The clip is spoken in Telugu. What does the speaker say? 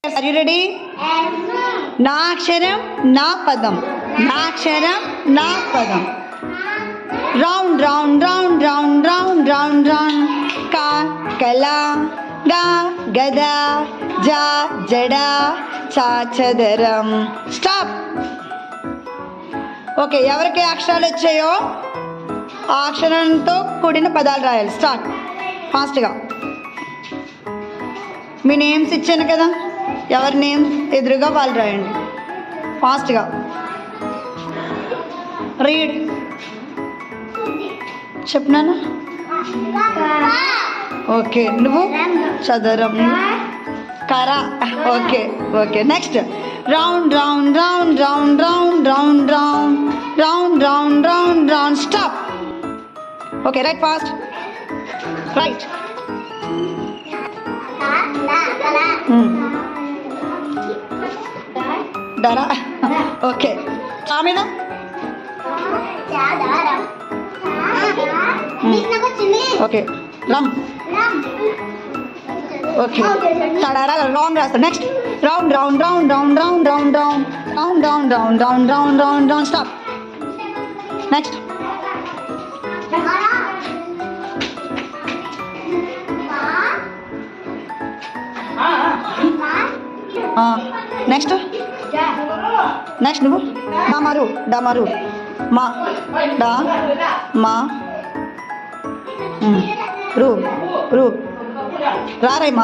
Are you ready? నా అక్షరం నా పదం, నా అక్షరం నా పదం. Round round round round round round round. కా కలా, గా గద, జా జడ, చా చదరం. స్టాప్. ఓకే, ఎవరికి అక్షరాలు వచ్చాయో ఆ అక్షరంతో కూడిన పదాలు రాయాలి. స్టార్ట్. ఫాస్ట్గా. మీ నేమ్స్ ఇచ్చాను కదా, ఎవరి నేమ్స్ ఎదురుగా వాళ్ళు రాయండి. ఫాస్ట్గా రీడ్. చెప్పినాను. ఓకే, నువ్వు చదరం. కర. Okay okay. Next. Round round round round round round round round round round round. Stop. Okay, right fast. Right. డరా. ఓకే, చా మీద. ఓకే, రమ్. ఓకే, తడారా రాంగ్ రాస్తా. Next. Round round round round round round round round round round round round round round. Stop. Next. Next. Next నువ్వు. డమరు. డమరు. మా డా మా రు రు. రారై మా.